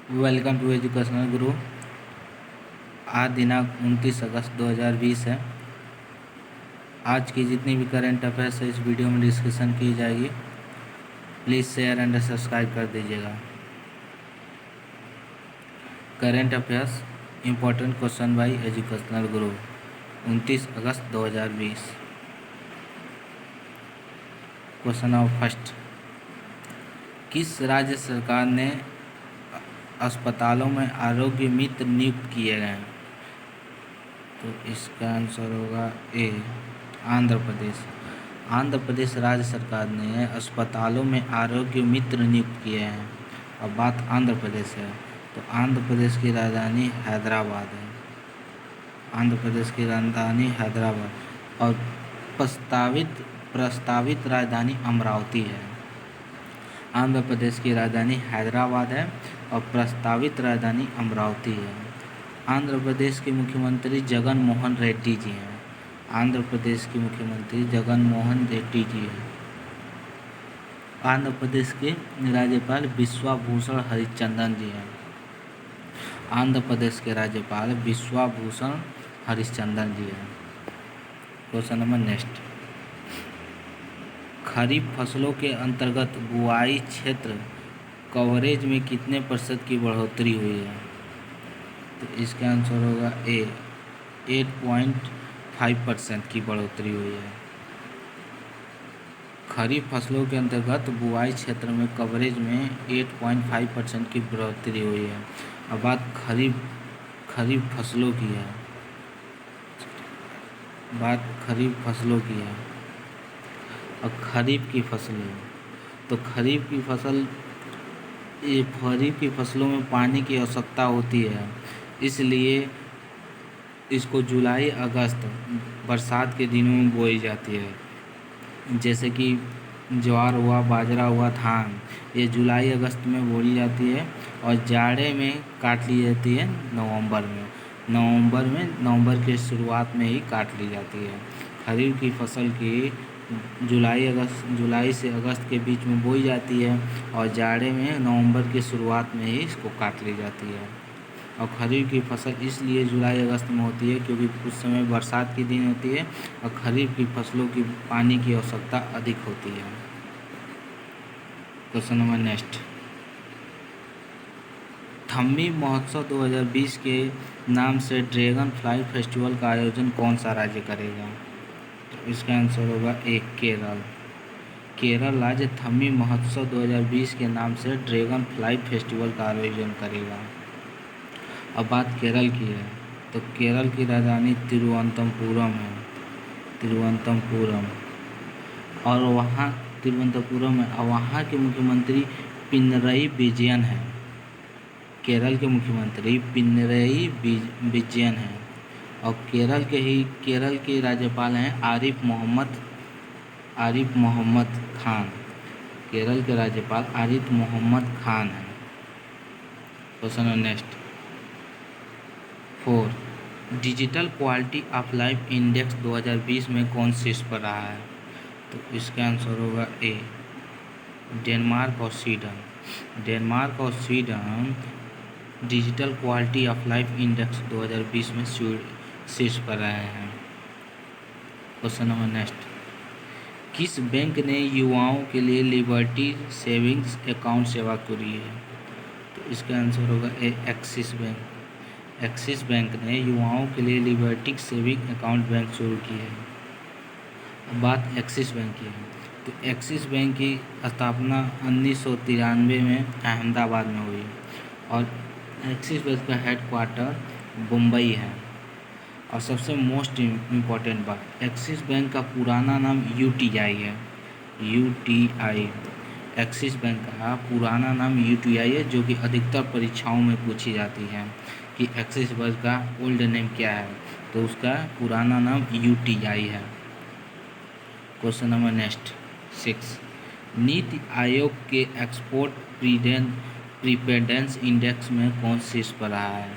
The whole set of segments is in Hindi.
वेलकम टू एजुकेशनल गुरु। आज दिनांक 29 अगस्त 2020 है। आज की जितनी भी करंट अफेयर्स है इस वीडियो में डिस्कशन की जाएगी। प्लीज़ शेयर एंड सब्सक्राइब कर दीजिएगा। Current affairs important question by educational Guru 29 August 2020। Question of first, किस राज्य सरकार ने अस्पतालों में आरोग्य मित्र नियुक्त किए गए हैं? तो इसका आंसर होगा ए, आंध्र प्रदेश। आंध्र प्रदेश राज्य सरकार ने अस्पतालों में आरोग्य मित्र नियुक्त किए हैं। अब बात आंध्र प्रदेश है तो आंध्र प्रदेश की राजधानी हैदराबाद है। आंध्र प्रदेश की राजधानी हैदराबाद और प्रस्तावित राजधानी अमरावती है। आंध्र प्रदेश की राजधानी हैदराबाद है और प्रस्तावित राजधानी अमरावती है। आंध्र प्रदेश के मुख्यमंत्री जगन मोहन रेड्डी जी हैं। आंध्र प्रदेश के मुख्यमंत्री जगन मोहन रेड्डी जी हैं। आंध्र प्रदेश के राज्यपाल विश्वभूषण हरिचंदन जी हैं। आंध्र प्रदेश के राज्यपाल विश्वभूषण हरिचंदन जी हैं। क्वेश्चन नंबर नेक्स्ट, खरीफ फसलों के अंतर्गत बुआई क्षेत्र कवरेज में कितने % की बढ़ोतरी हुई है? तो इसका आंसर होगा ए, 8.5% की बढ़ोतरी हुई है। खरीफ फसलों के अंतर्गत बुआई क्षेत्र में कवरेज में 8.5% की बढ़ोतरी हुई है। अब बात खरीफ फसलों की है। और खरीफ की फसलें, तो खरीफ की फसलों में पानी की आवश्यकता होती है, इसलिए इसको जुलाई अगस्त बरसात के दिनों में बोई जाती है। जैसे कि ज्वार हुआ, बाजरा हुआ, धान, ये जुलाई अगस्त में बोई जाती है और जाड़े में काट ली जाती है नवंबर के शुरुआत में ही काट ली जाती है। खरीफ की फसल की जुलाई से अगस्त के बीच में बोई जाती है और जाड़े में नवंबर के शुरुआत में ही इसको काट ली जाती है। और खरीफ की फसल इसलिए जुलाई अगस्त में होती है क्योंकि उस समय बरसात की दिन होती है और खरीफ की फसलों की पानी की आवश्यकता अधिक होती है। क्वेश्चन नंबर नेक्स्ट, थम्बी महोत्सव 2020 के नाम से ड्रैगन फ्लाई फेस्टिवल का आयोजन कौन सा राज्य करेगा? तो इसका आंसर होगा ए, केरल राज्य थम्बी महोत्सव 2020 के नाम से ड्रैगन फ्लाई फेस्टिवल का आयोजन करेगा। अब बात केरल की है तो केरल की राजधानी तिरुवनंतपुरम है। और वहाँ के मुख्यमंत्री पिनरई विजयन है। केरल के मुख्यमंत्री पिनरई विजयन हैं और केरल के राज्यपाल हैं आरिफ मोहम्मद खान। केरल के राज्यपाल आरिफ मोहम्मद खान हैं। Question next, 4, digital quality of life index 2020 में कौन शीर्ष पर रहा है? तो इसका आंसर होगा ए, डेनमार्क और Sweden digital quality of life index 2020 में शीर्ष पर रहे हैं। क्वेश्चन नंबर नेक्स्ट, किस बैंक ने युवाओं के लिए लिबर्टी सेविंग्स अकाउंट सेवा शुरू है? तो इसका आंसर होगा ए, एक्सिस बैंक ने युवाओं के लिए लिबर्टी सेविंग अकाउंट बैंक शुरू की है। बात एक्सिस बैंक की है तो एक्सिस बैंक की स्थापना 1993 में अहमदाबाद में हुई और एक्सिस बैंक का हेडक्वार्टर मुंबई है। और सबसे मोस्ट इम्पॉर्टेंट बात, एक्सिस बैंक का पुराना नाम UTI है। एक्सिस बैंक का पुराना नाम UTI है, जो कि अधिकतर परीक्षाओं में पूछी जाती है कि एक्सिस बैंक का ओल्ड नेम क्या है, तो उसका पुराना नाम UTI है। Question number next 6, NITI Aayog के एक्सपोर्ट प्रीपेडेंस इंडेक्स में कौन शीर्ष पर रहा है?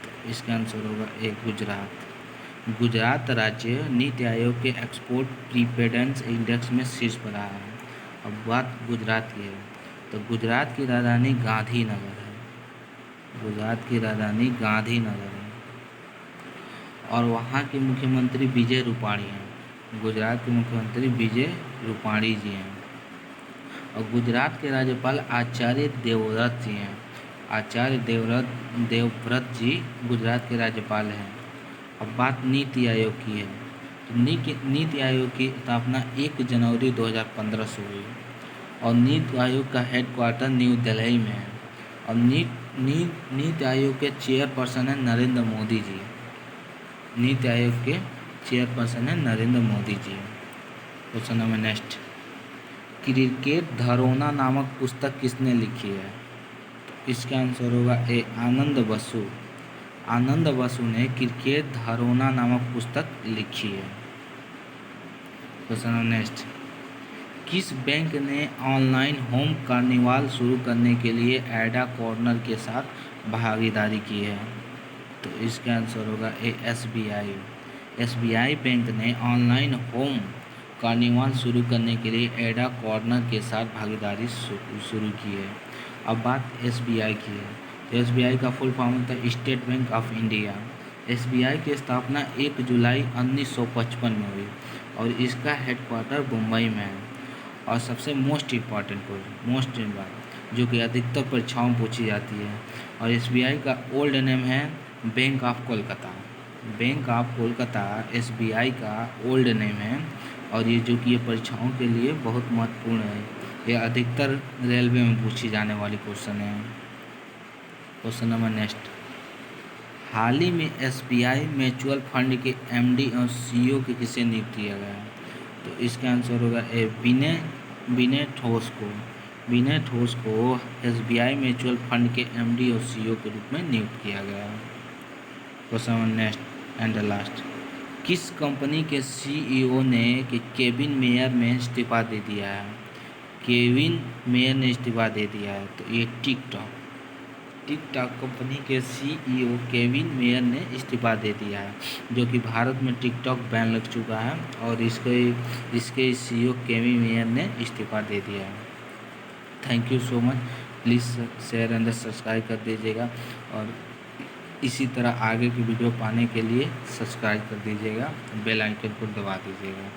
तो इसका आंसर होगा ए, गुजरात राज्य नीति आयोग के एक्सपोर्ट प्रीपेडेंस इंडेक्स में शीर्ष पर रहा है। अब बात गुजरात की है तो गुजरात की राजधानी गांधीनगर है। गुजरात की राजधानी गांधीनगर है। और वहाँ के मुख्यमंत्री विजय रूपाणी हैं। गुजरात के मुख्यमंत्री विजय रूपाणी जी हैं। और गुजरात के राज्यपाल आचार्य देवव्रत जी हैं। आचार्य देवव्रत जी गुजरात के राज्यपाल हैं। अब बात नीति आयोग की है, तो नीति आयोग की स्थापना 1 जनवरी 2015 से हुई और नीति आयोग का हेडक्वार्टर न्यू दिल्ली में है। और नीति आयोग के चेयरपर्सन हैं नरेंद्र मोदी जी। नीति आयोग के चेयरपर्सन हैं Narendra Modi ji. Question number next, cricket धरोना नामक पुस्तक किसने लिखी है? तो इसका आंसर होगा ए आनंद बसु। आनंद बसु ने क्रिकेट धरोना नामक पुस्तक लिखी है। क्वेश्चन नंबर नेक्स्ट, किस बैंक ने ऑनलाइन होम कार्निवाल शुरू करने के लिए एडा कॉर्नर के साथ भागीदारी की है? तो इसका आंसर होगा ए एसबीआई। एसबीआई बैंक ने ऑनलाइन होम कार्निवाल शुरू करने के लिए एडा कॉर्नर के साथ भागीदारी शुरू की है। अब बात एसबीआई की है, तो एसबीआई का फुल फॉर्म होता है state bank of India. SBI की स्थापना 1 जुलाई 1955 में हुई और इसका हेडक्वार्टर मुंबई में है। और सबसे मोस्ट इम्पॉर्टेंट बात जो कि अधिकतर परीक्षाओं में पूछी जाती है, और एसबीआई का ओल्ड नेम है bank of Kolkata. Bank of Kolkata SBI का ओल्ड नेम है। और ये जो कि ये परीक्षाओं के लिए बहुत महत्वपूर्ण है, ये अधिकतर रेलवे में पूछी जाने वाली क्वेश्चन है। क्वेश्चन नंबर नेक्स्ट, हाल ही में एसबीआई म्यूचुअल फंड के एमडी और सीईओ के किसे नियुक्त किया गया है? तो इसका आंसर होगा ए विनय ठोस को। विनय ठोस को एसबीआई म्यूचुअल फंड के एमडी और सीईओ के रूप में नियुक्त किया गया है। Question number next and last, किस कंपनी के सीईओ ने केविन मेयर में इस्तीफा दे दिया है? केविन मेयर ने इस्तीफा दे दिया है, तो ये टिकटॉक कंपनी के सीईओ केविन मेयर ने इस्तीफा दे दिया है, जो कि भारत में टिकटॉक बैन लग चुका है और इसके सीईओ केविन मेयर ने इस्तीफा दे दिया है। Thank you so much. Please share and subscribe कर दीजिएगा और इसी तरह आगे की वीडियो पाने के लिए सब्सक्राइब कर दीजिएगा, बेल आइकन को दबा दीजिएगा।